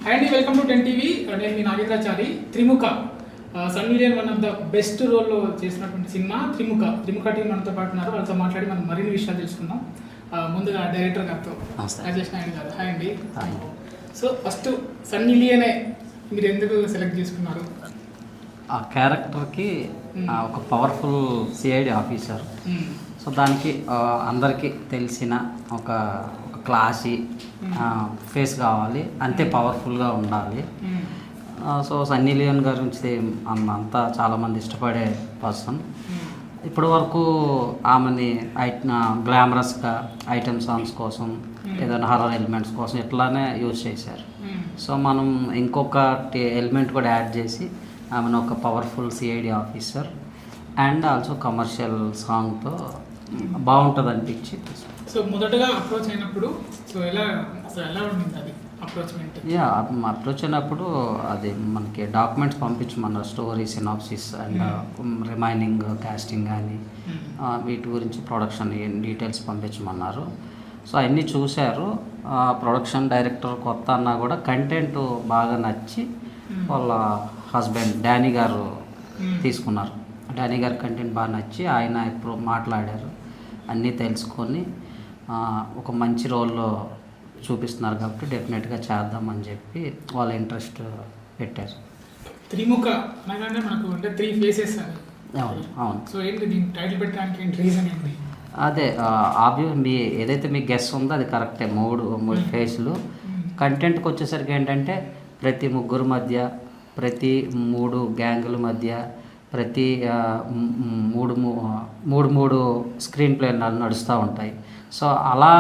Hi అండి, welcome to 10 TV. నేను మీ Nagendrachari. Trimukha Sunny Leone one of the best రోల్లో చేసినటువంటి సినిమా త్రిముఖ టీం మనతో పాటు ఉన్నారు. వాళ్ళతో మాట్లాడి మనం మరిన్ని విషయాలు తెలుసుకుందాం. ముందుగా డైరెక్టర్ గారితో రాజేష్ నాయుడు గారు, హాయ్ అండి. సో ఫస్ట్ సన్నీ లియోనే మీరు ఎందుకు సెలెక్ట్ చేసుకున్నారు? ఆ క్యారెక్టర్కి ఒక పవర్ఫుల్ సిఐడి ఆఫీసర్. సో దానికి అందరికీ తెలిసిన ఒక క్లాసీ ఫేస్ కావాలి, అంతే పవర్ఫుల్గా ఉండాలి. సో సన్నీ లియోన్ గారి గురించి అంతా చాలామంది ఇష్టపడే పర్సన్. ఇప్పటి వరకు ఆమెని గ్లామరస్గా ఐటమ్ సాంగ్స్ కోసం, ఏదైనా హర్రర్ ఎలిమెంట్స్ కోసం ఇట్లానే యూజ్ చేశారు. సో మనం ఇంకొక ఎలిమెంట్ కూడా యాడ్ చేసి ఆమెను ఒక powerful CID officer and also commercial సాంగ్తో బాగుంటుంది అనిపించి. సో మొదటగా అప్రోచ్ అయినప్పుడు సో ఎలా ఉండింది అది అప్రోచ్మెంట్? అప్రోచ్ అయినప్పుడు అది మనకి డాక్యుమెంట్స్ పంపించమన్నారు, story synopsis and remaining casting కానీ వీటి గురించి ప్రొడక్షన్ డీటెయిల్స్ పంపించమన్నారు. సో అవన్నీ చూశారు. ప్రొడక్షన్ డైరెక్టర్ కొత్త అన్నా కూడా కంటెంట్ బాగా నచ్చి వాళ్ళ హస్బెండ్ డానీ గారు తీసుకున్నారు. డానీ గారి కంటెంట్ బాగా నచ్చి ఆయన ఇప్పుడు మాట్లాడారు, అన్నీ తెలుసుకొని ఒక మంచి రోల్లో చూపిస్తున్నారు కాబట్టి డెఫినెట్గా చేద్దామని చెప్పి వాళ్ళ ఇంట్రెస్ట్ పెట్టారు. త్రిముఖ అనగానే మనకు అంటే 3 ఫేసెస్ అని. అవును. సో ఏంటి దీనికి టైటిల్ పెట్టడానికి ఏంటి రీజన్ ఏంటి? అదే మీ ఏదైతే మీ గెస్ ఉందో అది కరెక్టే. మూడు ఫేస్లు. కంటెంట్కి వచ్చేసరికి ఏంటంటే ప్రతి ముగ్గురు మధ్య, ప్రతి 3 గ్యాంగుల మధ్య, ప్రతి మూడు స్క్రీన్ ప్లే నడుస్తూ ఉంటాయి. సో అలా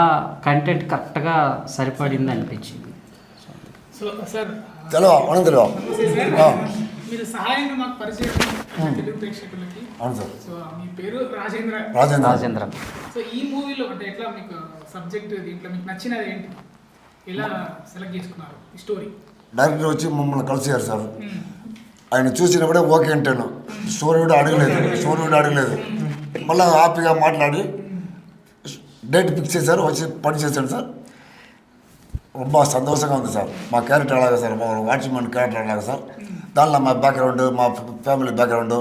కంటెంట్ కరెక్ట్గా సరిపడింది అనిపించింది. సో సార్ మీరు సహాయంగా మాకు పరిచయం తెలుగు ప్రేక్షకులకి. అవును సార్. సో మీ పేరు రాజేంద్ర. సో ఈ మూవీలో అంటే ఎట్లా మీకు సబ్జెక్ట్, దీంట్లో మీకు నచ్చినది ఏంటి, ఎలా సెలెక్ట్ చేసుకున్నారు ఈ స్టోరీ? డైరెక్టర్ వచ్చి మమ్మల్ని కలిసారు సార్. ఆయన చూసినప్పుడే ఓకే అంటాను. స్టోరీ కూడా అడగలేదు. మళ్ళీ హ్యాపీగా మాట్లాడి డేట్ ఫిక్స్ చేశారు, వచ్చి పని చేశాడు సార్. ரொம்ப సంతోషంగా ఉంది సార్. మా క్యారెక్టర్ అలాగే సార్, మా వాచ్మెన్ క్యారెక్టర్ అలాగే సార్. దానిలో మా బ్యాక్గ్రౌండ్, మా ఫ్యామిలీ బ్యాక్గ్రౌండ్,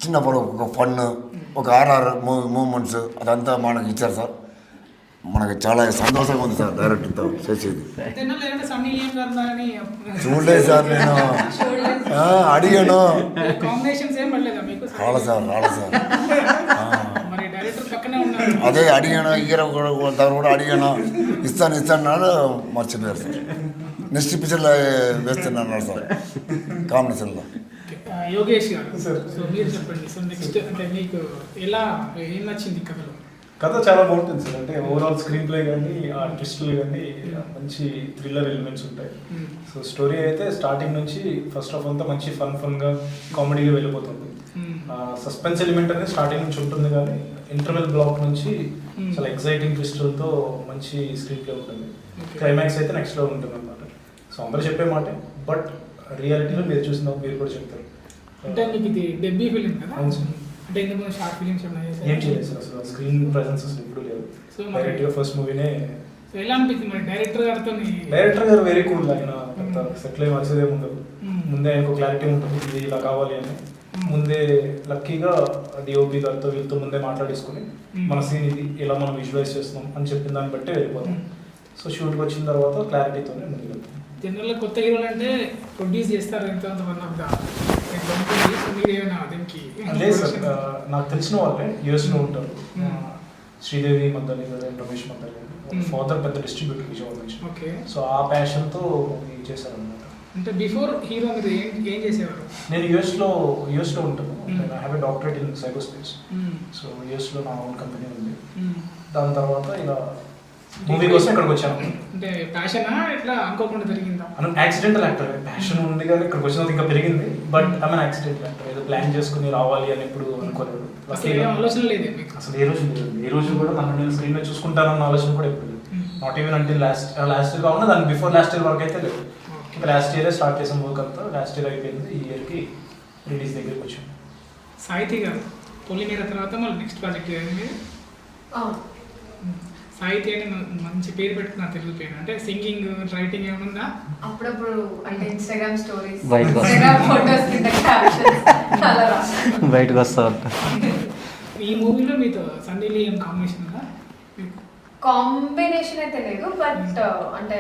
చిన్నప్పుడు ఒక ఫన్, ఒక ఆర్ఆర్ మూమెంట్స్ అదంతా మనకి ఇచ్చారు సార్. మనకి చాలా సంతోషంగా ఉంది సార్ డైరెక్టర్తో చేసేది. చూడలేదు సార్, నేను అడిగాను. రాలే సార్. అదే అడిగాను, హీరో కూడా అడిగాను, ఇస్తాను మర్చిపోయారు సార్. నెక్స్ట్ పిక్చర్లో వేస్తున్నాను సార్ కాంబినేషన్లో. యోగేష్ గారు, సో మీరు చెప్పండి. సో నెక్స్ట్ అంటే మీకు ఎలా ఏం నచ్చింది కథలో? కథ చాలా బాగుంటుంది సార్. అంటే ఓవరాల్ స్క్రీన్ ప్లే కానీ, ఆ ట్విస్టులు కానీ మంచి థ్రిల్లర్ ఎలిమెంట్స్ ఉంటాయి. సో స్టోరీ అయితే స్టార్టింగ్ నుంచి ఫస్ట్ హాఫ్ అంతా మంచి ఫన్గా కామెడీగా వెళ్ళిపోతుంది. సస్పెన్స్ ఎలిమెంట్ అనేది స్టార్టింగ్ నుంచి ఉంటుంది, కానీ ఇంటర్వెల్ బ్లాక్ నుంచి చాలా ఎక్సైటింగ్ ట్విస్టులతో మంచి స్క్రీన్ ప్లే ఉంటుంది. క్లైమాక్స్ అయితే నెక్స్ట్ లో ఉంటుంది అన్నమాట. సో అందరూ చెప్పే మాట, బట్ రియాలిటీలో మీరు చూసిన మీరు కూడా చెప్తారు. అంటే మీకు ఇది డెబ్యూ ఫిలిం కదా? అంటే ఇందులో షార్ట్ ఫిలిమ్స్ ఏం చేయలేదు సార్. అసలు స్క్రీన్ ప్రెజెన్స్ అసలు ఎప్పుడు లేదు. సో డైరెక్ట్గా ఫస్ట్ మూవీనే. సో ఎలా అనిపించింది మరి డైరెక్టర్ గారు? Very cool. ఆయన సెటిల్ అయ్యి మనిషిదే ఉండదు. ముందే ఆయనకు క్లారిటీ ఉంటుంది, ఇది ఇలా కావాలి అని. ముందే లక్కీగా డిఓపి గారితో వీళ్ళతో ముందే మాట్లాడేసుకుని మన సీన్ ఇది ఇలా మనం విజువలైజ్ చేస్తున్నాం అని చెప్పిన దాన్ని బట్టి వెళ్ళిపోతాం. సో షూట్కి వచ్చిన తర్వాత క్లారిటీతోనే ముందుకు వెళ్తాం. జనరల్గా కొత్త హీరోలు అంటే ప్రొడ్యూస్ చేస్తారు ఎంతో లేదు సార్, నాకు తెలిసిన వాళ్ళే యూఎస్లో ఉంటారు. శ్రీదేవి మద్దలి గారు, రమేష్ మద్దలి గారు ఫాదర్ పెద్ద డిస్ట్రిబ్యూటర్ విజయవాడ నుంచి. సో ఆ ప్యాషన్తో చేశారనమాట. అంటే బిఫోర్ హీరో మీరు ఏం చేసేవారు? నేను యూఎస్లో ఉంటాను. నేను have a doctorate in cyber. So యూఎస్లో నా ఓన్ కంపెనీ ఉంది. దాని తర్వాత ఇలా మూవీ కోసం ఇక్కడికి వచ్చాను. అంటే ప్యాషనా ఎట్లా అనుకోకుండా జరిగిందా? Accidental actor. ప్యాషన్ ఉంది కానీ ఇక్కడికి వచ్చినంత ఇంకా పెరిగింది. But I mean accidental actor. ఏదో ప్లాన్ చేసుకుని రావాలి అని ఎప్పుడు అనుకోలేదు. ఆలోచన లేదు అసలు ఏ రోజు కూడా నన్ను నేను స్క్రీన్ మీద చూసుకుంటానన్న ఆలోచన కూడా ఎప్పుడు లేదు. నాట్ ఈవెన్ అంటే లాస్ట్ ఇయర్ కాకుండా దాని బిఫోర్ లాస్ట్ ఇయర్ వరకు అయితే లేదు. ఇంకా లాస్ట్ ఇయరే స్టార్ట్ చేసాం వర్క్ అంతా. లాస్ట్ ఇయర్ అయిపోయింది. ఈ ఇయర్కి రిలీజ్ దగ్గరికి వచ్చాం. సాహితీ గారు పొలిమేర తర్వాత మళ్ళీ నెక్స్ట్ ప్రాజెక్ట్ సాహిత్య అని మంచి పేరు పెట్టుకున్నారు తెలుగు పేరు. అంటే సింగింగ్, రైటింగ్ ఏమన్నా అప్పుడప్పుడు అంటే ఇన్స్టాగ్రామ్ స్టోరీస్, బయటకు వస్తుంది. ఇన్స్టాగ్రామ్ ఫోటోస్ కింద క్యాప్షన్స్ అలా రాస్తాను. బయటకు వస్తూ ఉంటారు. ఈ మూవీలో మీతో సన్నీ లియోన్ కాంబినేషన్ ఉందా? కాంబినేషన్ అయితే లేదు, బట్ అంటే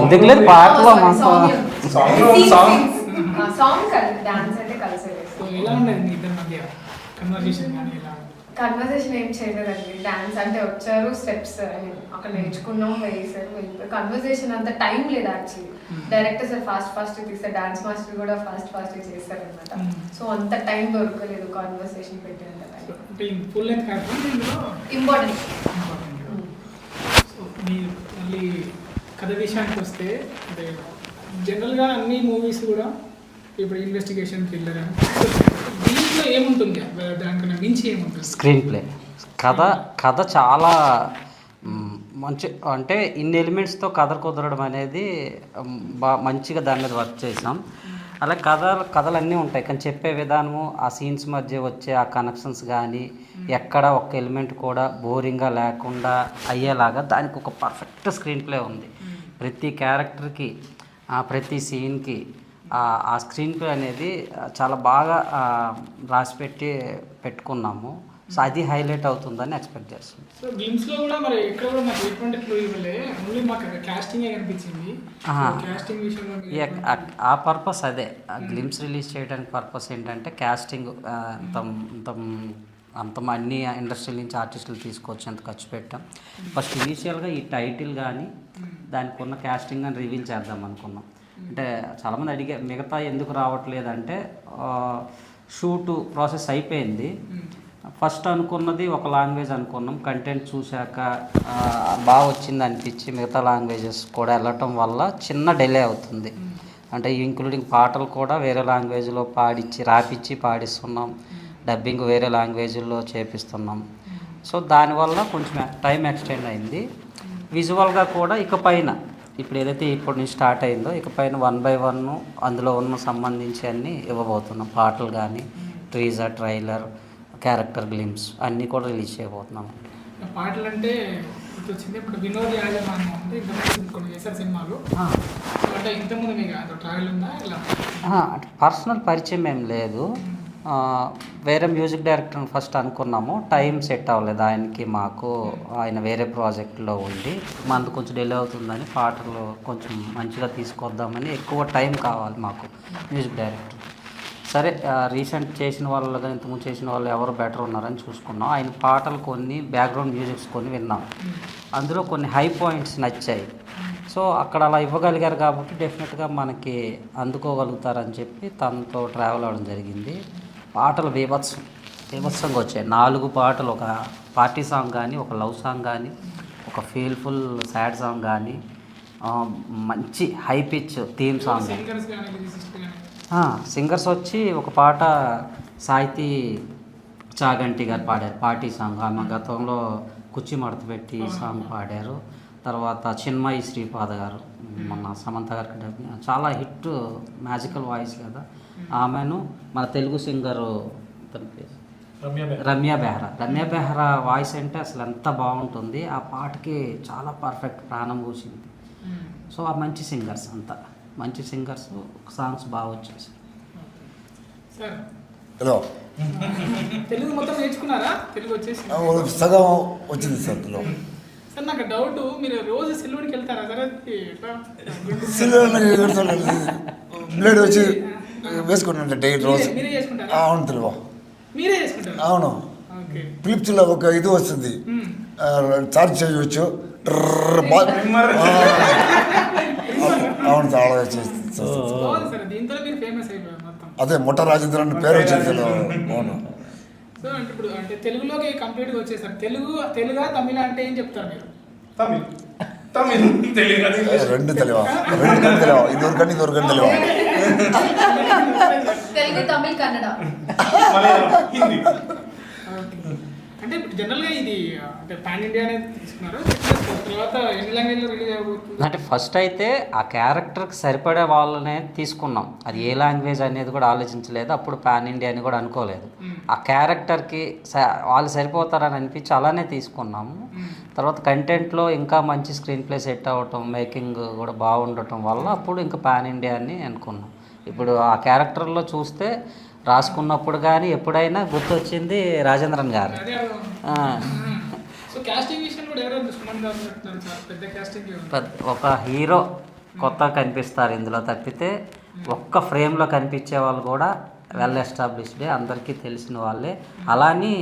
ఎందుకు లేదు, పాటలో సాంగ్ కలిసి డాన్స్ అయితే కలిసే సో ఎలా ఉండేది మీ ఇద్దరి మధ్య కన్వర్జేషన్ కానీ ఎలా? కన్వర్సేషన్ ఏం చేయలేదండి. డాన్స్ అంటే వచ్చారు, స్టెప్స్ అక్కడ నేర్చుకున్నాం, వేసారు, వెళ్ళిపోయి. కన్వర్సేషన్ అంత టైం లేదు యాక్చువల్లీ. డైరెక్టర్ సార్ ఫాస్ట్ తీస్తారు, డాన్స్ మాస్టర్ కూడా ఫాస్ట్ చేస్తారు అనమాట. సో అంత టైం దొరకలేదు కన్వర్సేషన్ పెట్టేంత టైం. అంటే ఫుల్ లెంత్ కాకుండా ఇంపార్టెంట్. సో మీరు మళ్ళీ కథ విషయానికి వస్తే, అంటే జనరల్గా అన్ని మూవీస్ కూడా ఇప్పుడు ఇన్వెస్టిగేషన్, థ్రిల్లర్ అని దీంట్లో ఏముంటుంది, దానికన్నా మించి ఏముంటుంది? స్క్రీన్ ప్లే, కథ చాలా మంచి, అంటే ఇన్ని ఎలిమెంట్స్తో కథ కుదరడం అనేది మంచిగా దాని మీద వర్క్ చేసాం. అలా కథలు అన్నీ ఉంటాయి, కానీ చెప్పే విధానము, ఆ సీన్స్ మధ్య వచ్చే ఆ కనెక్షన్స్ కానీ ఎక్కడ ఒక్క ఎలిమెంట్ కూడా బోరింగ్గా లేకుండా అయ్యేలాగా దానికి ఒక పర్ఫెక్ట్ స్క్రీన్ ప్లే ఉంది. ప్రతి క్యారెక్టర్కి, ప్రతి సీన్కి ఆ స్క్రీన్ ప్లే అనేది చాలా బాగా రాసి పెట్టుకున్నాము. సో అది హైలైట్ అవుతుందని ఎక్స్పెక్ట్ చేస్తున్నాం. సో గేమ్స్లో కూడా మరి ఎక్కడ కూడా మాకు ఎటువంటి క్లూ ఇవ్వలే, ఓన్లీ మాకు కాస్టింగే కనిపించింది. కాస్టింగ్ విషయంలో ఆ పర్పస్ అదే, గ్లిమ్స్ రిలీజ్ చేయడానికి పర్పస్ ఏంటంటే కాస్టింగ్ అంత అన్ని ఇండస్ట్రీ నుంచి ఆర్టిస్టులు తీసుకొచ్చి అంత ఖర్చు పెట్టాం. ఫస్ట్ ఇనీషియల్గా ఈ టైటిల్ కానీ దానికి ఉన్న కాస్టింగ్ కానీ రివీల్ చేద్దాం అనుకున్నాం. అంటే చాలామంది అడిగే మిగతా ఎందుకు రావట్లేదు అంటే, షూటు ప్రాసెస్ అయిపోయింది. ఫస్ట్ అనుకున్నది ఒక లాంగ్వేజ్ అనుకున్నాం, కంటెంట్ చూశాక బాగా వచ్చింది అనిపించి మిగతా లాంగ్వేజెస్ కూడా వెళ్ళటం వల్ల చిన్న డిలే అవుతుంది. అంటే ఇంక్లూడింగ్ పాటలు కూడా వేరే లాంగ్వేజ్లో రాపిచ్చి పాడిస్తున్నాం, డబ్బింగ్ వేరే లాంగ్వేజ్లో చేపిస్తున్నాం. సో దానివల్ల కొంచెం టైం ఎక్స్టెండ్ అయింది. విజువల్గా కూడా ఇకపైన ఇప్పుడు ఏదైతే ఇప్పటి నుంచి స్టార్ట్ అయిందో ఇకపైన 1 by 1 అందులో ఉన్న సంబంధించి అన్నీ ఇవ్వబోతున్నాం. పాటలు కానీ, టీజర్, ట్రైలర్, క్యారెక్టర్ గ్లిమ్స్ అన్నీ కూడా రిలీజ్ చేయబోతున్నాం. పాటలు అంటే వచ్చింది ఇప్పుడు వినోద్ యాజమాన్ అంటే ఇంతకుముందు కొన్ని చేశారు సినిమాలు. అంటే ఇంతకుముందు మీకు ట్రావెల్ ఉందా ఇలా? పర్సనల్ పరిచయం ఏం లేదు. వేరే మ్యూజిక్ డైరెక్టర్ని ఫస్ట్ అనుకున్నాము, టైం సెట్ అవ్వలేదు ఆయనకి మాకు. ఆయన వేరే ప్రాజెక్ట్లో ఉండి మనకు కొంచెం డిలే అవుతుందని పాటలు కొంచెం మంచిగా తీసుకొద్దామని, ఎక్కువ టైం కావాలి మాకు మ్యూజిక్ డైరెక్టర్. సరే రీసెంట్ చేసిన వాళ్ళు కానీ ఇంతకుముందు చేసిన వాళ్ళు ఎవరు బెటర్ ఉన్నారని చూసుకున్నాం. ఆయన పాటలు కొన్ని, బ్యాక్గ్రౌండ్ మ్యూజిక్స్ కొన్ని విన్నాం, అందులో కొన్ని హై పాయింట్స్ నచ్చాయి. సో అక్కడ అలా ఇవ్వగలిగారు కాబట్టి డెఫినెట్గా మనకి అందుకోగలుగుతారని చెప్పి తనతో ట్రావెల్ అవ్వడం జరిగింది. పాటలు బీభత్సంగా వచ్చాయి. 4 పాటలు, ఒక పార్టీ సాంగ్ కానీ, ఒక లవ్ సాంగ్ కానీ, ఒక ఫీల్ఫుల్ సాడ్ సాంగ్ కానీ, మంచి high pitch theme song. Singers వచ్చి ఒక పాట సాహితీ చాగంటి గారు పాడారు, పార్టీ సాంగ్. ఆమె గతంలో కుర్చీ మడత పెట్టి సాంగ్ పాడారు. తర్వాత చిన్మయి శ్రీపాద గారు, మన సమంత గారికి డబ్బింగ్, చాలా హిట్, మ్యాజికల్ వాయిస్ కదా ఆమెను. మన తెలుగు సింగరు రమ్య బెహ్రా వాయిస్ అంటే అసలు ఎంత బాగుంటుంది. ఆ పాటకి చాలా పర్ఫెక్ట్ ప్రాణం కూసింది. సో ఆ మంచి సింగర్స్, అంతా మంచి సింగర్స్, సాంగ్స్ బాగా వచ్చేసి. హలో, తెలుగు మొత్తం నేర్చుకున్నారా? తెలుగు వచ్చేసి సగం వచ్చింది సార్. హలో సార్, నాకు డౌట్, మీరు రోజు సెలవుడికి వెళ్తారా సార్? బ్లేడ్ వచ్చి వేసుకుంటాను డైలీ రోజు. మీరే చేసుకుంటారా? అవును తెలుగు, మీరే చేసుకుంటారా? అవును. ఓకే. ఫిలిప్స్లో ఒక ఇది వస్తుంది, చార్జ్ చేయవచ్చు. అవును, చాలా బాగుంది సార్, దీంతో మీరు ఫేమస్ అయిపోయారు మొత్తం. అదే మొట్ట రాజేంద్ర అని పేరు వచ్చింది. అవును. సో అంటే ఇప్పుడు అంటే తెలుగులోకి కంప్లీట్గా వచ్చేసారు. తెలుగా తమిళ అంటే ఏం చెప్తారు మీరు? తమిళ్ రెండు తెలివా? రెండు కన్నా తెలివా? ఇదివరకన్నా తెలివా? తెలుగు, తమిళ్, కన్నడ, హిందీ. అంటే ఇప్పుడు జనరల్గా ఇది అంటే పాన్ ఇండియా అనేది తీసుకున్నారు. తర్వాత ఎన్ని లాంగ్వేజ్లో రిలీజ్ అయిపోతుంది? అంటే ఫస్ట్ అయితే ఆ క్యారెక్టర్కి సరిపడే వాళ్ళనే తీసుకున్నాం. అది ఏ లాంగ్వేజ్ అనేది కూడా ఆలోచించలేదు. అప్పుడు పాన్ ఇండియా అని కూడా అనుకోలేదు. ఆ క్యారెక్టర్కి వాళ్ళు సరిపోతారని అనిపించి అలానే తీసుకున్నాము. తర్వాత కంటెంట్లో ఇంకా మంచి స్క్రీన్ ప్లే సెట్ అవ్వటం, మేకింగ్ కూడా బాగుండటం వల్ల అప్పుడు ఇంకా పాన్ ఇండియా అని అనుకున్నాం. ఇప్పుడు ఆ క్యారెక్టర్లో చూస్తే రాసుకున్నప్పుడు కానీ ఎప్పుడైనా గుర్తొచ్చింది రాజేంద్రన్ గారు. అదే సో కాస్టింగ్ విషయం కూడా ఎవరో సుమన్ గారు చెప్తున్నారు సార్, పెద్ద కాస్టింగ్. ఒక హీరో కొత్తగా కనిపిస్తారు ఇందులో తప్పితే ఒక్క ఫ్రేమ్లో కనిపించే వాళ్ళు కూడా వెల్ ఎస్టాబ్లిష్డే, అందరికీ తెలిసిన వాళ్ళే. అలాని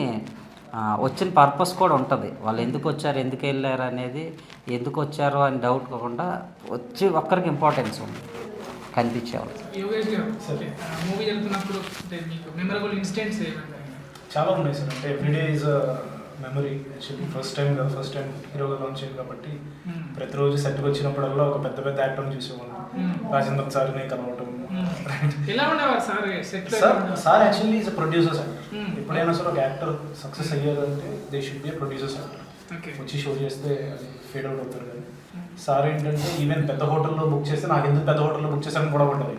వచ్చిన పర్పస్ కూడా ఉంటుంది, వాళ్ళు ఎందుకు వచ్చారు, ఎందుకు వెళ్ళారు అనేది, ఎందుకు వచ్చారు అని డౌట్ కాకుండా వచ్చి ఒక్కరికి ఇంపార్టెన్స్ ఉంది కనిపించేవాళ్ళు. యోగేష్ గారు మూవీ వెళ్తున్నప్పుడు అంటే మీకు మెమరబుల్ ఇన్సిడెంట్స్ ఏమైనా? చాలా ఉన్నాయి సార్. అంటే everyday is memory. Actually first time హీరోగా లాంచ్ అయింది కాబట్టి ప్రతిరోజు సెట్కి వచ్చినప్పుడల్లా ఒక పెద్ద పెద్ద యాక్టర్ని చూసేవాళ్ళం. రాజేంద్రన్ సార్ని కలవటం. ఎలా ఉండేవారు sir set? Sir actually is producers actor. ఎప్పుడైనా సరే ఒక యాక్టర్ సక్సెస్ అయ్యారంటే they should be producers actor. వచ్చి షో చేస్తే అది ఫేడ్ అవుట్ అవుతారు. కానీ సార్ ఏంటంటే ఈవెన్ పెద్ద హోటల్లో బుక్ చేస్తే నాకు ఎందుకు పెద్ద హోటల్లో బుక్ చేశారని కూడా ఉంటుంది.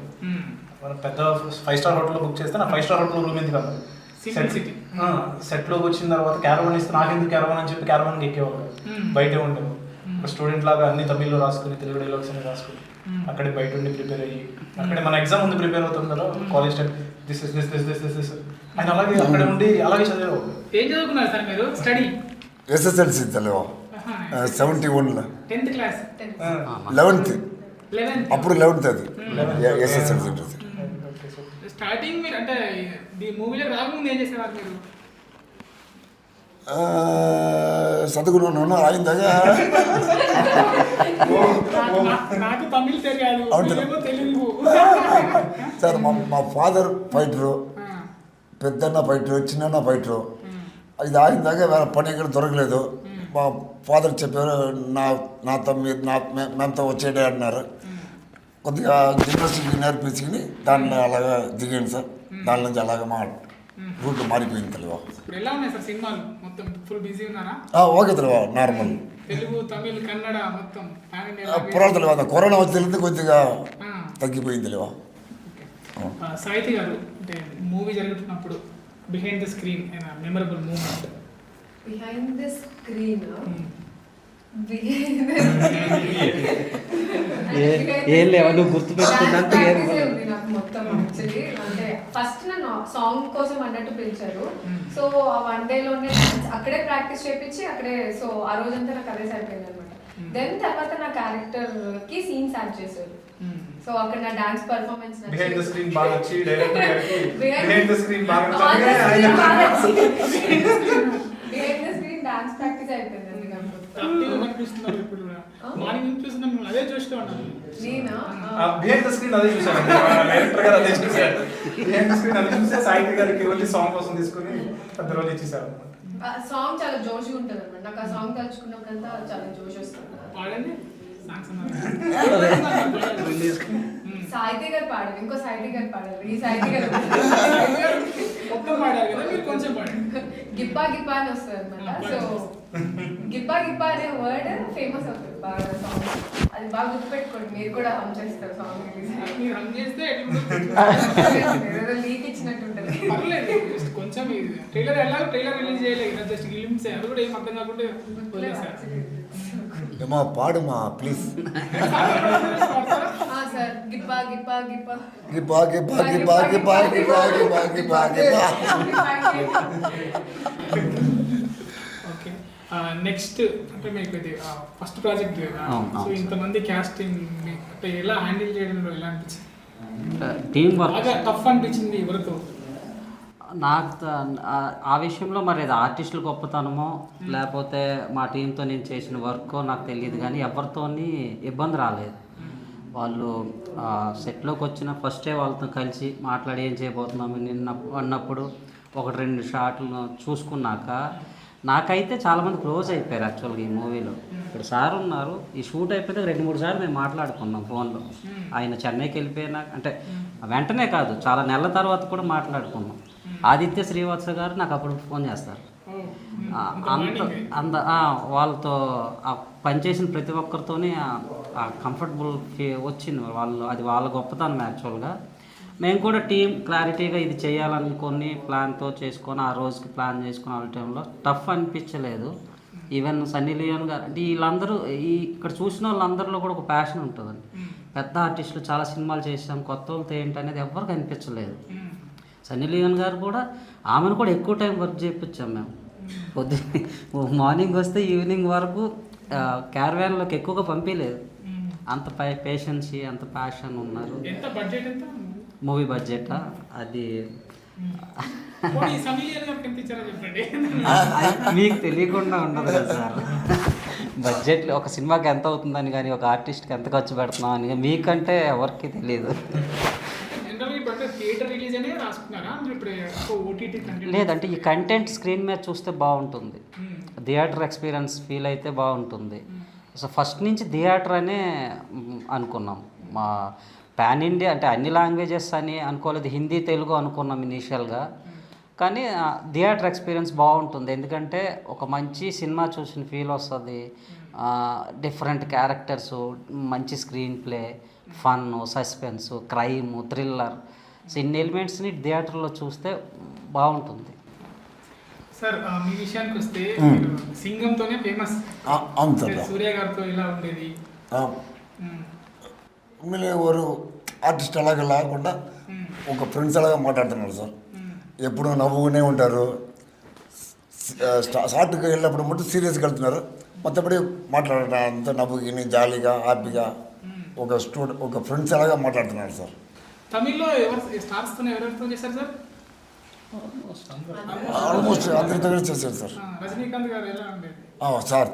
పెద్ద 5 స్టార్ హోటల్లో బుక్ చేస్తే నా 5 స్టార్ హోటల్లో రూమ్ ఎందుకు కాదు. సెట్లోకి వచ్చిన తర్వాత క్యారవాన్ ఇస్తే నాకెందుకు క్యారవాన్ అని చెప్పి క్యారవాన్కి ఎక్కేవాళ్ళు. బయటే ఉండేవాళ్ళు. ఒక స్టూడెంట్ లాగా అన్ని తమిళ్లో రాసుకుని, తెలుగు డైలాగ్స్ అన్ని రాసుకుని అక్కడే బయట ఉండి ప్రిపేర్ అయ్యి, అక్కడే మన ఎగ్జామ్ ముందు ప్రిపేర్ అవుతుంది కదా కాలేజ్ టైం, దిస్ ఆయన అలాగే అక్కడే ఉండి అలాగే చదివేవాళ్ళు. ఏం చదువుకున్నారు సార్ మీరు? Study SSLC తెలియవా 71లో 10th class 11th 11th అప్పుడు 11th అది SSLC ఉంటుంది. స్టార్టింగ్ మీరు అంటే ఈ మూవీలో రాకముందు ఏం చేసేవారు మీరు? చదువుకున్నాను అయిందాగా నాకు తమిళ్ తెలియదు, తెలుగు. సార్ మా ఫాదర్ ఫైటరు, పెద్దన్న ఫైటరు, చిన్న ఫైటరు. ఇది ఆయన దాకా వేరే పని ఎక్కడ దొరకలేదు. మా ఫాదర్ చెప్పారు నా తమ్మి మేంతో వచ్చేడే అన్నారు. కొద్దిగా జిమ్నాస్టిక్ నేర్పించుకుని దాంట్లో అలాగా దిగాను సార్. దాని నుంచి అలాగే మా రూట్ మారిపోయింది తెలివా. ఇప్పుడు ఎలా ఉన్నాయి సార్ సినిమాలు? మొత్తం ఫుల్ బిజీ ఉన్నారా? ఓకే తెలివా, నార్మల్. తెలుగు, తమిళ్, కన్నడ మొత్తం పురాణ తెలియదు. కరోనా వచ్చి కొద్దిగా తగ్గిపోయింది తెలివా. సాహితి గారు అంటే మూవీ జరుగుతున్నప్పుడు behind the screen memorable moment. Behind the screen ఏం లేవా నువ్వు గుర్తుపెట్టుకున్నంత నాకు మొత్తం యాక్చువల్లీ అంటే ఫస్ట్ నన్ను సాంగ్ కోసం అన్నట్టు పిలిచారు. సో ఆ 1 డేలోనే అక్కడే ప్రాక్టీస్ చేయించి అక్కడే, సో ఆ రోజంతా నాకు అదే సరిపోయింది అనమాట. దెన్ తర్వాత నా క్యారెక్టర్ కి సీన్స్ యాడ్ చేశారు. సో అక్కడ నా dance performance behind the screen బాగా వచ్చి డైరెక్టర్ గారికి బిహైండ్ ద స్క్రీన్ బాగా behind the screen dance practice అయిపోయింది. కనిపిస్తున్నారు ఇప్పుడు మార్నింగ్ చూసిన అదే చూస్తూ ఉన్నాను. నేనా బిహైండ్ ద స్క్రీన్ అదే చూసాను. డైరెక్టర్ గారు అదే చూసారు. బిహైండ్ ద స్క్రీన్ అదే చూస్తే సాహిత్య గారికి ఓన్లీ సాంగ్ కోసం తీసుకుని పెద్ద రోజు ఇచ్చేసారు. సాంగ్ చాలా జోష్ ఉంటుంది అనమాట. నాకు ఆ సాంగ్ తలుచుకున్నప్పుడంతా చాలా జోష్ వస్తుంది. పాడండి సాంగ్స్. సాహిత్య గారు పాడారు, ఇంకో సాహిత్య గారు పాడారు, ఈ సాహిత్య గారు మొత్తం పాడారు కదా మీరు, కొంచెం పాడండి. గిబ్బా గిబ్బా అని వస్తుంది అనమాట. సో గిబ్బా గిబ్బా అనే వర్డ్ ఫేమస్ అవుతుంది బాగా సాంగ్. అది బాగా గుర్తుపెట్టుకోండి, మీరు కూడా హమ్ చేస్తారు సాంగ్ రిలీజ్. మీరు హమ్ చేస్తే లీక్ ఇచ్చినట్టు ఉంటుంది. పర్లేదు, కొంచెం ట్రైలర్ ఎలాగో ట్రైలర్ రిలీజ్ చేయలేదు, జస్ట్ గిలిమ్స్ అవి కూడా ఏం అర్థం కాకుండా వదిలేసారు. ఏమా పాడుమా ప్లీజ్. సార్ గిబ్బా గిబ్బా గిబ్బా గిబ్బా గిబ్బా గిబ్బా గిబ్బా గిబ్బా గిబ్బా గిబ్బా గిబ్బా. ఓకే, నెక్స్ట్ అంటే మీకు ఇది ఫస్ట్ ప్రాజెక్ట్ కదా, సో ఇంతమంది క్యాస్టింగ్ అంటే ఎలా హ్యాండిల్ చేయడంలో ఎలా అనిపించింది? టీం వర్క్ బాగా టఫ్ అనిపించింది ఎవరితో? నాకు ఆ విషయంలో మరి అది ఆర్టిస్టుల గొప్పతనమో లేకపోతే మా టీంతో నేను చేసిన వర్కో నాకు తెలియదు, కానీ ఎవరితోని ఇబ్బంది రాలేదు. వాళ్ళు సెట్లోకి వచ్చిన ఫస్టే వాళ్ళతో కలిసి మాట్లాడి ఏం చేయబోతున్నాము నిన్న అన్నప్పుడు 1-2 షాట్లు చూసుకున్నాక నాకైతే చాలామంది క్లోజ్ అయిపోయారు యాక్చువల్గా ఈ మూవీలో. ఇప్పుడు సార్ ఉన్నారు, ఈ షూట్ అయిపోతే 2-3 సార్లు మేము మాట్లాడుకున్నాం ఫోన్లో. ఆయన చెన్నైకి వెళ్ళిపోయినా అంటే వెంటనే కాదు, చాలా నెలల తర్వాత కూడా మాట్లాడుకున్నాం. ఆదిత్య శ్రీవాత్స గారు నాకు అప్పుడు ఫోన్ చేస్తారు. వాళ్ళతో పనిచేసిన ప్రతి ఒక్కరితోనే కంఫర్టబుల్ వచ్చింది వాళ్ళు. అది వాళ్ళ గొప్పతనం యాక్చువల్గా. మేము కూడా టీం క్లారిటీగా ఇది చేయాలనుకొని ప్లాన్తో చేసుకొని ఆ రోజుకి ప్లాన్ చేసుకుని వాళ్ళ టైంలో టఫ్ అనిపించలేదు. ఈవెన్ సన్నీ లియోన్ గారు అంటే వీళ్ళందరూ ఇక్కడ చూసిన వాళ్ళందరిలో కూడా ఒక ప్యాషన్ ఉంటుందండి. పెద్ద ఆర్టిస్టులు చాలా సినిమాలు చేసాం, కొత్త వాళ్ళతో ఏంటి అనేది ఎవరికి అనిపించలేదు. సన్నీ లియోన్ గారు కూడా ఆమెను కూడా ఎక్కువ టైం వర్క్ చేయించాం మేము. మార్నింగ్ వస్తే ఈవినింగ్ వరకు క్యారవాన్లోకి ఎక్కువగా పంపించలేదు. అంత పేషెన్సీ, అంత ప్యాషన్ ఉన్నారు. ఎంత బడ్జెట్ ఎంత మూవీ బడ్జెట్ అది సన్నీ లియోన్ గారికి ఎంత ఇచ్చారో చెప్పండి. మీకు తెలియకుండా ఉండదు కదా సార్. బడ్జెట్ ఒక సినిమాకి ఎంత అవుతుందని కానీ ఒక ఆర్టిస్ట్కి ఎంత ఖర్చు పెడుతున్నాం అని మీకంటే ఎవరికి తెలియదు. థియేటర్ రిలీజ్ అనే రాసుకున్నారా ఇప్పుడు ఓటీటీ కంటెంట్? లేదంటే ఈ కంటెంట్ స్క్రీన్ మీద చూస్తే బాగుంటుంది, థియేటర్ ఎక్స్పీరియన్స్ ఫీల్ అయితే బాగుంటుంది. సో ఫస్ట్ నుంచి థియేటర్ అనే అనుకున్నాం. మా పాన్ ఇండియా అంటే అన్ని లాంగ్వేజెస్ అని అనుకోలేదు, హిందీ తెలుగు అనుకున్నాం ఇనీషియల్గా. కానీ థియేటర్ ఎక్స్పీరియన్స్ బాగుంటుంది, ఎందుకంటే ఒక మంచి సినిమా చూసిన ఫీల్ వస్తుంది. డిఫరెంట్ క్యారెక్టర్స్, మంచి screen play, fun, suspense, crime, thriller, so ఇన్ని ఎలిమెంట్స్ని థియేటర్లో చూస్తే బాగుంటుంది. సార్ మీ విషయానికి వస్తే సింగంతోనే ఫేమస్. అవును సార్. సూర్య గారితో ఇలా ఉండేది. మళ్ళీ ఎవరు ఆర్టిస్ట్ అలాగే లేకుండా ఒక ఫ్రెండ్స్ అలాగా మాట్లాడుతున్నారు సార్. ఎప్పుడు నవ్వుకునే ఉంటారు. షార్ట్కి వెళ్ళినప్పుడు మటు సీరియస్గా వెళ్తున్నారు, మొత్తపడి మాట్లాడటం అంతా నవ్వుకి జాలీగా హ్యాపీగా ఒక ఫ్రెండ్స్ అలాగా మాట్లాడుతున్నారు సార్. తమిళ్లో ఎవరు స్టార్స్తో ఎవరెవరితో చేశారు సార్? ఆల్మోస్ట్ అందరితో చేశారు సార్. రజనీకాంత్ గారు ఎలా ఉండేది సార్?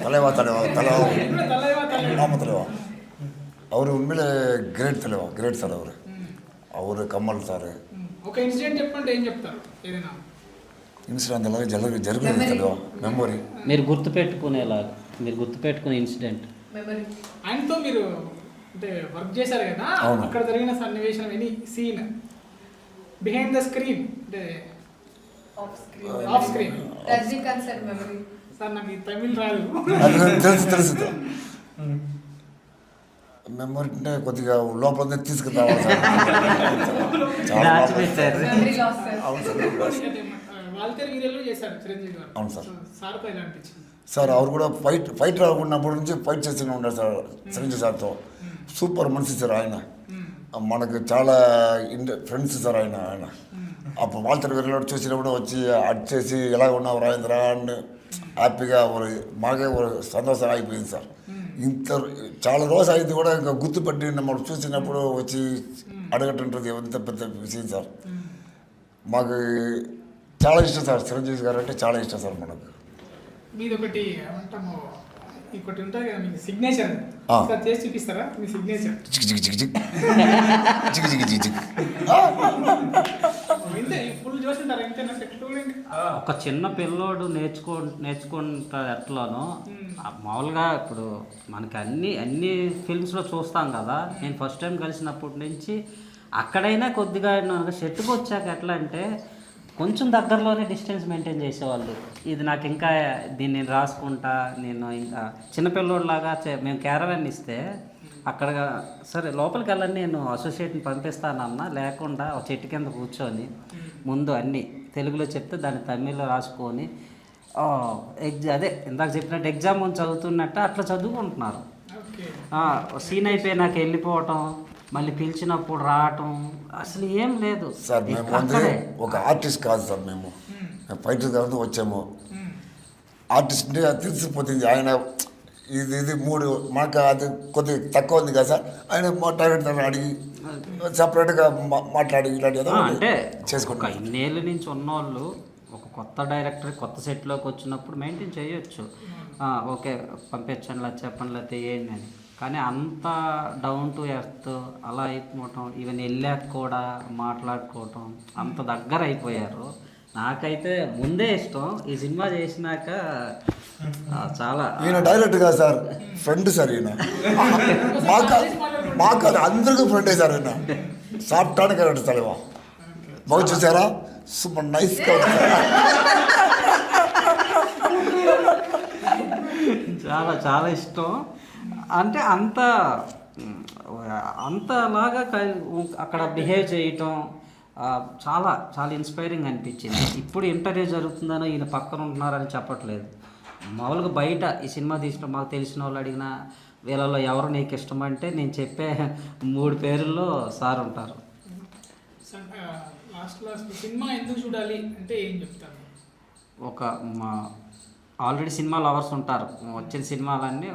தலைவா அவர் உண்மையிலே గ్రేట్ தலைவா, గ్రేట్ సార్. ಅವರು కమ్మల్ సార్. ఒక ఇన్సిడెంట్ చెప్పండి, ఏం చెప్తారు? ఏదైనా ఇన్సిడెంట్ అలాగే జరగలేదు తెలివా, మెమొరీ మీరు గుర్తుపెట్టుకునేలాగా, మీరు గుర్తుపెట్టుకునే ఇన్సిడెంట్. ఆయనతో మీరు అంటే వర్క్ చేశారు కదా, అక్కడ జరిగిన సన్నివేశం, any scene behind the screen అంటే off screen. Rajinikanth sir memory. Sir నాకు ఈ తమిళ్ రాదు. తెలుసు మెమొరీ అంటే కొద్దిగా లోపల తీసుకురావాలి సార్. వాల్తేరు వీడియోలో చేశారు చిరంజీవి గారు. అవును సార్. సార్తో ఎలా అనిపించింది సార్? ಅವರು కూడా ఫైట్ రాకున్నప్పటి నుంచి ఫైట్ చేస్తూనే ఉన్నారు సార్ చిరంజీవి సార్తో. సూపర్ మనిషి సార్ ఆయన. మనకు చాలా ఫ్రెండ్స్ సార్ ఆయన. అప్పుడు వాల్తేరు వీడియోలో చూసినప్పుడు వచ్చి అడ్ చేసి ఎలా ఉన్నావు రాజేంద్ర అని హ్యాపీగా మాకే సంతోషం అయిపోయింది సార్. ఇంత చాలా రోజు అయితే కూడా ఇంకా గుర్తుపట్టి మనం చూసినప్పుడు వచ్చి అడగటుంటుంది ఎంత పెద్ద విషయం సార్. మాకు చాలా ఇష్టం సార్, చిరంజీవి గారు అంటే చాలా ఇష్టం సార్ మనకు. మీది ఒకటి ఏమంటాము, ఇంకోటి ఉంటుంది కదా మీకు సిగ్నేచర్, చేసి చూపిస్తారా మీ సిగ్నేచర్? ఫుల్ చూసింటారు ఒక చిన్న పిల్లోడు నేర్చుకుంటారు ఎట్లానో మామూలుగా. ఇప్పుడు మనకి అన్ని ఫిల్మ్స్లో చూస్తాం కదా. నేను ఫస్ట్ టైం కలిసినప్పటి నుంచి అక్కడైనా కొద్దిగా షెట్కి వచ్చాక ఎట్లా అంటే కొంచెం దగ్గరలోనే డిస్టెన్స్ మెయింటైన్ చేసేవాళ్ళు. ఇది నాకు ఇంకా దీన్ని నేను రాసుకుంటా, నేను ఇంకా చిన్నపిల్లోడిలాగా మేము క్యారవాన్ ఇస్తే అక్కడ సరే లోపలికి వెళ్ళని నేను అసోసియేట్ని పంపిస్తానన్నా, లేకుండా ఒక చెట్టు కింద కూర్చొని ముందు అన్నీ తెలుగులో చెప్తే దాన్ని తమిళ్లో రాసుకొని అదే ఇందాక చెప్పినట్టు ఎగ్జామ్ చదువుతున్నట్టు అట్లా చదువుకుంటున్నారు. సీన్ అయిపోయి నాకు వెళ్ళిపోవటం, మళ్ళీ పిలిచినప్పుడు రావటం అసలు ఏం లేదు సార్. మేము ఒక ఆర్టిస్ట్ కాదు సార్, మేము ఫైటర్ కాబట్టి వచ్చాము. ఆర్టిస్ట్ అంటే తెలిసిపోతుంది ఆయన ఇది మూడు మనకు అది కొద్దిగా తక్కువ ఉంది కదా సార్. ఆయన టార్గెట్ అడిగి సపరేట్గా మాట్లాడి ఇలాంటి అంటే చేసుకుంటా. ఇన్నేళ్ళ నుంచి ఉన్నవాళ్ళు ఒక కొత్త డైరెక్టర్ కొత్త సెట్లోకి వచ్చినప్పుడు మెయింటైన్ చేయొచ్చు, ఓకే పంపించండి లేదా చెప్పండి లేకపోతే ఏంటి అని. కానీ అంత డౌన్ టు ఎర్త్ అలా అయిపోవటం, ఈవెన్ వెళ్ళాక కూడా మాట్లాడుకోవటం అంత దగ్గర అయిపోయారు. నాకైతే ముందే ఇష్టం, ఈ సినిమా చేసినాక చాలా. ఈయన డైరెక్ట్ కాదు సార్, ఫ్రెండ్ సార్. ఈయన మాకు అందరికీ ఫ్రెండే సార్. ఈయన సాఫ్ట్వేర్ క్యారెక్టర్ తలవా బాగా చూసారా, సూపర్ నైస్గా చాలా చాలా ఇష్టం. అంటే అంతలాగా అక్కడ బిహేవ్ చేయటం, చాలా చాలా ఇన్స్పైరింగ్ అనిపించింది. ఇప్పుడు ఇంటర్వ్యూ జరుగుతుందనో ఈయన పక్కన ఉంటున్నారని చెప్పట్లేదు. మామూలుగా బయట ఈ సినిమా తీసిన మాకు తెలిసిన వాళ్ళు అడిగిన వీళ్ళలో ఎవరు నీకు ఇష్టం అంటే నేను చెప్పే 3 పేరుల్లో సార్ ఉంటారు. లాస్ట్ సినిమా ఎందుకు చూడాలి అంటే ఏం చెప్తారు? ఒక ఆల్రెడీ సినిమా లవర్స్ ఉంటారు, వచ్చిన సినిమాలన్నీ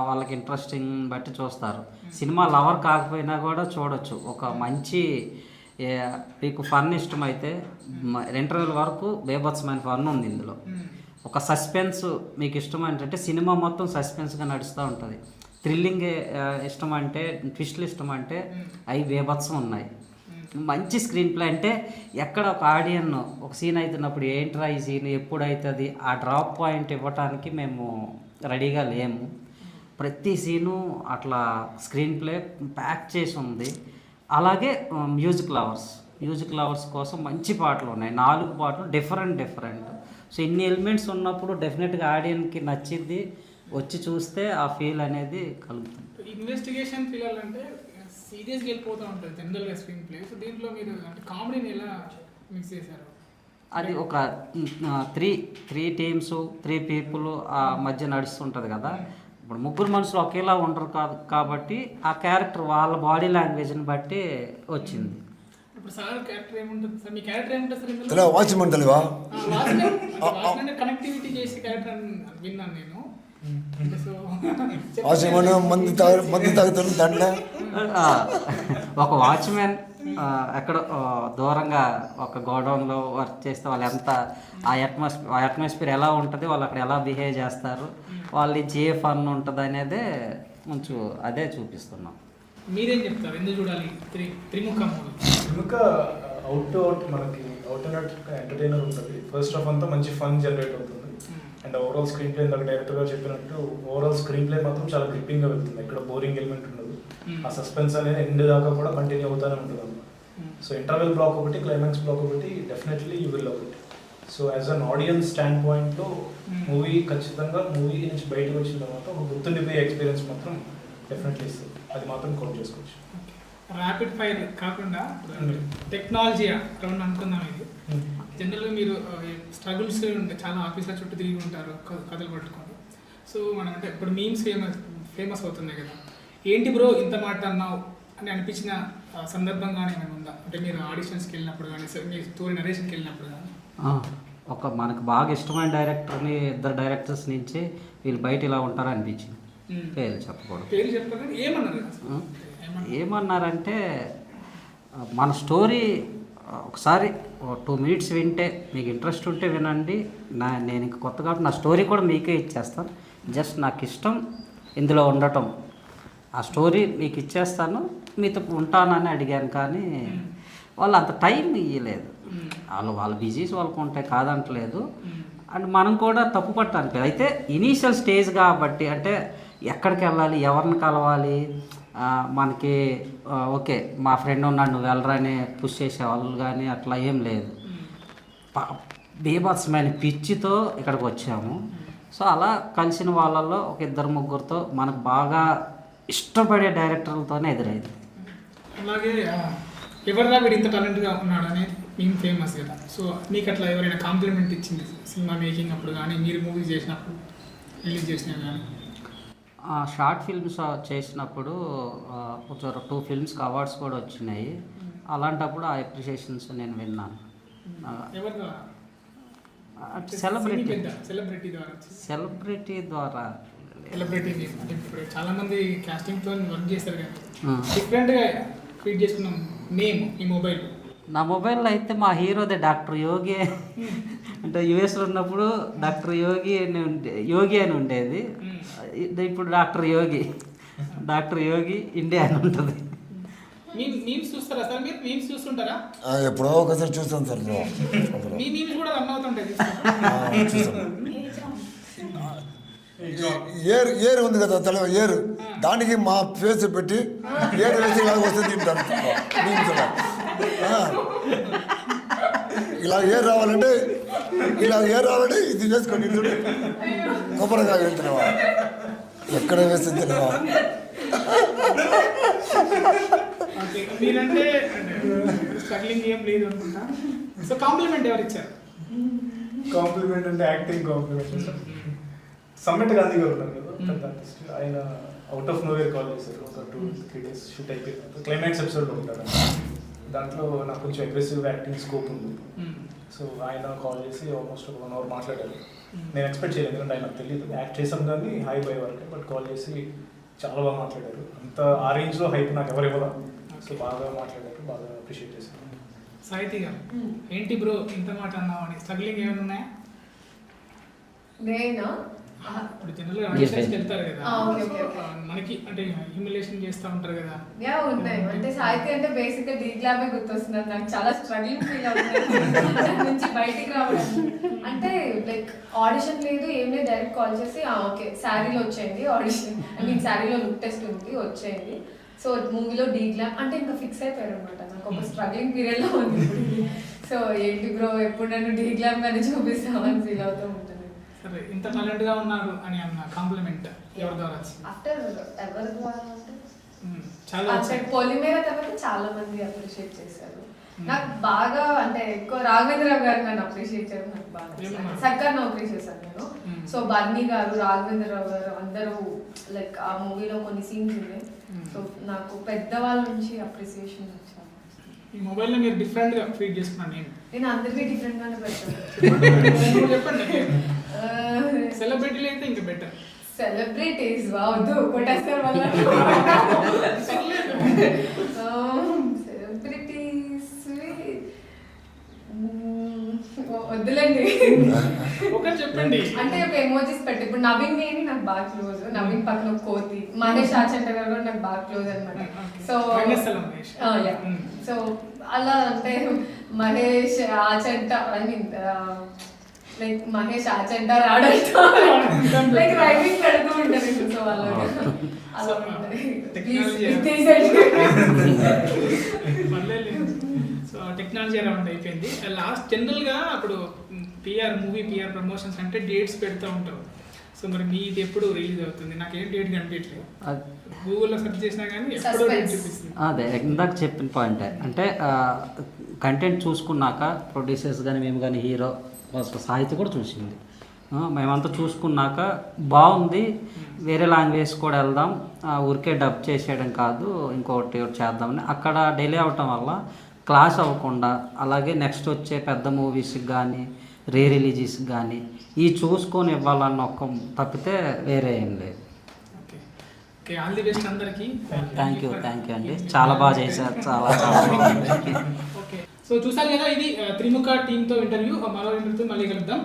వాళ్ళకి ఇంట్రెస్టింగ్ బట్టి చూస్తారు. సినిమా లవర్ కాకపోయినా కూడా చూడొచ్చు. ఒక మంచి మీకు ఫన్ ఇష్టమైతే ఇంటర్వెల్ వరకు బేభత్సమైన ఫన్ ఉంది ఇందులో. ఒక సస్పెన్స్ మీకు ఇష్టం అంటే సినిమా మొత్తం సస్పెన్స్గా నడుస్తూ ఉంటుంది. థ్రిల్లింగ్ ఇష్టం అంటే, ట్విస్ట్లు ఇష్టం అంటే అవి బేభత్సం ఉన్నాయి. మంచి స్క్రీన్ ప్లే అంటే ఎక్కడ ఒక ఆడియన్ ఒక సీన్ అవుతున్నప్పుడు ఏంట్రా ఈ సీన్ ఎప్పుడు అవుతుంది ఆ డ్రాప్ పాయింట్ ఇవ్వటానికి మేము రెడీగా లేము. ప్రతి సీను అట్లా స్క్రీన్ ప్లే ప్యాక్ చేసి ఉంది. అలాగే మ్యూజిక్ లవర్స్ కోసం మంచి పాటలు ఉన్నాయి, 4 పాటలు డిఫరెంట్. సో ఇన్ని ఎలిమెంట్స్ ఉన్నప్పుడు డెఫినెట్గా ఆడియన్కి నచ్చింది, వచ్చి చూస్తే ఆ ఫీల్ అనేది కలుగుతుంది. ఇన్వెస్టిగేషన్ థ్రిల్లర్ అంటే సీరియస్గా వెళ్ళిపోతూ ఉంటుంది జనరల్గా స్క్రీన్ ప్లే. సో దీంట్లో మీరు అంటే కామెడీని ఎలా మిక్స్ చేశారు? అది ఒక 3 టీమ్స్ 3 పీపుల్ ఆ మధ్య నడుస్తుంటుంది కదా. ఇప్పుడు 3 మనుషులు ఒకేలా ఉండరు కాబట్టి ఆ క్యారెక్టర్ వాళ్ళ బాడీ లాంగ్వేజ్ని బట్టి వచ్చింది. ఇప్పుడు సార్ క్యారెక్టర్ ఏముంటుంది సార్? మీ క్యారెక్టర్ ఏముంటుంది సార్? తెలియవా వాచ్మెన్ తెలివా కనెక్టివిటీ చేసే క్యారెక్టర్ అని విన్నాను నేను. సో వాచ్మెన్ మంది తాగుతారు దాంట్లో. ఒక వాచ్మెన్ ఎక్కడ దూరంగా ఒక గోడౌన్లో వర్క్ చేస్తే వాళ్ళు ఎంత ఆ అట్మాస్ఫియర్ ఎలా ఉంటుంది, వాళ్ళు అక్కడ ఎలా బిహేవ్ చేస్తారు, వాళ్ళ నుంచి ఏ ఫన్ ఉంటుంది అనేదే కొంచెం అదే చూపిస్తున్నాం. మీరేం చెప్తారు ఎందుకు చూడాలి త్రిముఖ మూవీ? త్రిముఖ అవుట్ మనకి అవుట్ అండ్ అవుట్ ఎంటర్టైనర్ ఉంటుంది. ఫస్ట్ హాఫ్ అంతా మంచి ఫన్ జనరేట్ అవుతుంది. అండ్ ఓవరాల్ స్క్రీన్ ప్లే ఇందాక డైరెక్టర్ గారు చెప్పినట్టు ఓవరాల్ స్క్రీన్ ప్లే మాత్రం చాలా గ్రిప్పింగ్గా వెళ్తుంది. ఎక్కడ బోరింగ్ ఎలిమెంట్ ఉండదు. ఆ సస్పెన్స్ అనేది ఎండ్ దాకా కూడా కంటిన్యూ అవుతూనే ఉంటుంది అన్నమాట. సో ఇంటర్వెల్ బ్లాక్ ఒకటి, క్లైమాక్స్ బ్లాక్ ఒకటి, definitely you will love it. So as an audience stand పాయింట్లో మూవీ ఖచ్చితంగా మూవీ నుంచి బయటకు వచ్చిన తర్వాత ఒక గుర్తుండిపోయే ఎక్స్పీరియన్స్ మాత్రం డెఫినెట్లీ ఇస్తుంది. అది మాత్రం కౌంట్ చేసుకోవచ్చు. ర్యాపిడ్ ఫైర్ కాకుండా టెక్నాలజీ రౌండ్ అనుకుందాం. ఇది జనరల్గా మీరు స్ట్రగుల్స్ చాలా ఆఫీసుల చుట్టూ తిరిగి ఉంటారు కథలు పట్టుకొని. సో మనం అంటే ఇప్పుడు మీమ్స్ ఫేమస్ అవుతున్నాయి కదా. ఏంటి బ్రో ఇంత మాట అన్నావు అని అనిపించిన సందర్భం కానీ ఏమైనా ఉందా? అంటే మీరు ఆడిషన్స్కి వెళ్ళినప్పుడు కానీ మీ స్టోరీ నరేషన్కి వెళ్ళినప్పుడు కానీ? ఒక మనకు బాగా ఇష్టమైన డైరెక్టర్ని 2 డైరెక్టర్స్ నుంచి వీళ్ళు బయట ఇలా ఉంటారు అనిపించింది. పేరు చెప్పకూడదు. పేరు చెప్పకూడదు. ఏమన్నారంటే మన స్టోరీ ఒకసారి 2 మినిట్స్ వింటే మీకు ఇంట్రెస్ట్ ఉంటే వినండి, నేను ఇంక కొత్త కాబట్టి నా స్టోరీ కూడా మీకే ఇచ్చేస్తాను, జస్ట్ నాకు ఇష్టం ఇందులో ఉండటం, ఆ స్టోరీ మీకు ఇచ్చేస్తాను, మీతో ఉంటానని అడిగాను. కానీ వాళ్ళు అంత టైం ఇవ్వలేదు. వాళ్ళ బిజీస్ వాళ్ళకు ఉంటాయి, కాదంటలేదు. అండ్ మనం కూడా తప్పు పట్టడానికి అయితే ఇనీషియల్ స్టేజ్ కాబట్టి అంటే ఎక్కడికి వెళ్ళాలి, ఎవరిని కలవాలి, మనకి ఓకే మా ఫ్రెండ్ ఉన్నాడు నువ్వు వెళ్ళరా అని పుష్ చేసేవాళ్ళు కానీ అట్లా ఏం లేదు. బీభత్సమైన పిచ్చితో ఇక్కడికి వచ్చాము. సో అలా కలిసిన వాళ్ళల్లో ఒక 2-3తో మనకు బాగా ఇష్టపడే డైరెక్టర్లతోనే ఎదురైంది. అలాగే ఎవరిదా వీడు ఇంత టాలెంట్గా ఉన్నాడు అనేది మేము ఫేమస్ కదా. సో మీకు అట్లా ఎవరైనా కాంప్లిమెంట్ ఇచ్చింది సినిమా మేకింగ్ అప్పుడు కానీ, మీరు మూవీ చేసినప్పుడు, రిలీజ్ చేసినవి కానీ? షార్ట్ ఫిల్మ్స్ చేసినప్పుడు కొంచెం 2 ఫిల్మ్స్కి అవార్డ్స్ కూడా వచ్చినాయి. అలాంటప్పుడు ఆ అప్రిషియేషన్స్ నేను విన్నాను. సెలబ్రిటీ ద్వారా ఇప్పుడు చాలా మంది కాస్టింగ్తో వర్క్ చేస్తారు కదా, డిఫరెంట్గా ఫీడ్ చేసుకున్నాం నేమ్ ఈ మొబైల్. నా మొబైల్లో అయితే మా హీరోదే డాక్టర్ యోగి అంటే యుఎస్లో ఉన్నప్పుడు డాక్టర్ యోగి అని ఉండేది. ఇప్పుడు డాక్టర్ యోగి ఇండియా అని ఉంటుంది. మీమ్స్ చూస్తారా సార్? మీరు మీమ్స్ చూస్తుంటారా? ఎప్పుడో ఒకసారి చూస్తాను సార్. మీ మీమ్స్ కూడా రన్ అవుతుంటాయి. ఏరు ఉంది కదా తల ఏరు, దానికి మా ఫేస్ పెట్టి ఏరు వేసి ఇలా వస్తే తింటారు. ఇలా ఏరు రావాలంటే ఇది వేసుకోండి. కొబ్బరికాయ వెళ్తున్నావా, ఎక్కడ వేస్తే తెలియవా? ఓకే మీరంటే స్ట్రగ్లింగ్ ఏం లేదు అనుకుంటా. సో కాంప్లిమెంట్ ఎవరు ఇచ్చారు? కాంప్లిమెంట్ అంటే యాక్టింగ్ కాంప్లిమెంట్. సమ్మెట్ గాంధీ గారు ఉన్నారు కదా పెద్ద ఆర్టిస్ట్, ఆయన అవుట్ ఆఫ్ నోవేర్ కాల్ చేశారు. ఒక 2-3 days షూట్ అయిపోయింది. క్లైమాక్స్ ఎపిసోడ్లో ఉంటారు. దాంట్లో నాకు కొంచెం అగ్రెసివ్ యాక్టింగ్ స్కోప్ ఉంది. సో ఆయన కాల్ చేసి ఆల్మోస్ట్ ఒక 1 hour మాట్లాడారు. నేను ఎక్స్పెక్ట్ చేయలేదు, ఎందుకంటే ఆయన నాకు తెలియదు. యాక్ట్ చేసాం కానీ హై బై వరకే, బట్ కాల్ చేసి చాలా బాగా మాట్లాడారు. అంత ఆ రేంజ్లో హైప్ నాకు ఎవరు ఇవ్వాల. సో బాగా మాట్లాడారు, బాగా అప్రిషియేట్ చేశారు. సాహితి గారు ఏంటి బ్రో ఇంత మాట అన్నావు అని, స్ట్రగ్లింగ్ ఏమైనా ఉన్నాయా? నేనా ఇప్పుడు జనరల్గా ఆడిషన్స్కి వెళ్తారు కదా, ఓకే ఓకే ఓకే. మనకి అంటే హ్యూమిలేషన్ చేస్తూ ఉంటారు కదా. యా ఉన్నాయి. అంటే సాహిత్య అంటే బేసిక్ గా డీగ్లామే గుర్తొస్తున్నారు. నాకు చాలా స్ట్రగ్లింగ్ ఫీల్ అవుతుంది దాని నుంచి బయటికి రావడానికి. అంటే లైక్ ఆడిషన్ లేదు ఏం లేదు, డైరెక్ట్ కాల్ చేసి ఓకే శారీలో వచ్చేయండి ఆడిషన్, ఐ మీన్ శారీలో లుక్ టెస్ట్ ఉంది వచ్చేయండి. సో మూవీలో డీగ్లామ్ అంటే ఇంకా ఫిక్స్ అయిపోయారు అనమాట. నాకు ఒక స్ట్రగ్లింగ్ పీరియడ్ లో ఉంది. సో ఏంటి బ్రో ఎప్పుడు నన్ను డీగ్లామ్ గానే చూపిస్తామని ఫీల్ అవుతూ ఉంటుంది. సరే ఇంత టాలెంట్ గా ఉన్నారు అని అన్న కాంప్లిమెంట్ ఎవరి ద్వారా వచ్చింది? ఆఫ్టర్ ఎవరి ద్వారా అంటే చాలా అక్కడ పొలిమేర తర్వాత చాలా మంది అప్రిషియేట్ చేశారు. నాకు బాగా అంటే ఎక్కువ రాఘవేంద్రరావు గారు నన్ను అప్రిషియేట్ చేయడం నాకు బాగా ఏమన్నా? సర్కార్ నౌకరీ చేశాను నేను. సో బర్నీ గారు, రాఘవేంద్రరావు గారు అందరూ లైక్ ఆ మూవీలో కొన్ని సీన్స్ ఉన్నాయి. సో నాకు పెద్దవాళ్ళ నుంచి అప్రిసియేషన్ వచ్చాను. ఈ మొబైల్లో మీరు డిఫరెంట్ గా ఫీడ్ చేసుకున్నాను నేను అందరికీ డిఫరెంట్ గానే పెడతాను. నేను చెప్పండి సెలబ్రిటీలు అయితే ఇంకా బెటర్. సెలబ్రిటీస్ వద్దు కొట్టేస్తారు వల్ల. సెలబ్రిటీస్ వద్దులేండి. ఒకటి చెప్పండి. అంటే ఒక ఎమోజీస్ పెట్టి ఇప్పుడు నవీన్ నేని నాకు బాగా క్లోజ్. నవీన్ పక్కన కోతి, మహేష్ ఆచంట గారు కూడా నాకు బాగా క్లోజ్ అనమాట. సో సో అలా అంటే Mahesh Achanta I mean like Mahesh Achanta రాడంతో లైక్ రైమింగ్ పెడుతూ ఉంటారు. సో అలా అలా సో టెక్నాలజీ అరౌండ్ అయిపోయింది. లాస్ట్ జనరల్గా అప్పుడు మూవీ పిఆర్ ప్రమోషన్స్ అంటే డేట్స్ పెడతా ఉంటారు. సో మరి మీది ఎప్పుడు రిలీజ్ అవుతుంది? నాకేం డేట్ కనిపించలేదు. గూగుల్లో సెర్చ్ చేసినా కానీ ఎప్పుడో డేట్ చూపిస్తుంది. అదే ఇందాక చెప్పిన పాయింట్ అంటే కంటెంట్ చూసుకున్నాక ప్రొడ్యూసర్స్ కానీ మేము కానీ హీరో సాహిత్య కూడా చూసింది. మేమంతా చూసుకున్నాక బాగుంది, వేరే లాంగ్వేజ్ కూడా వెళ్దాం, ఊరికే డబ్ చేసేయడం కాదు ఇంకొకటి చేద్దామని అక్కడ డిలే అవటం వల్ల క్లాస్ అవ్వకుండా, అలాగే నెక్స్ట్ వచ్చే పెద్ద మూవీస్కి కానీ రీ రిలీజెస్కి కానీ ఈ చూసుకొని ఇవ్వాలన్న ఒక్క తప్పితే వేరే ఏం లేదు. ఓకే ఆల్ ది బెస్ట్ అందరికీ. థ్యాంక్ యూ అండి, చాలా బాగా చేశారు, చాలా బాగుంది. ఓకే సో చూసారు కదా, ఇది త్రిముఖ టీంతో ఇంటర్వ్యూ. మరో ఇంటర్వ్యూతో మళ్ళీ కలుద్దాం.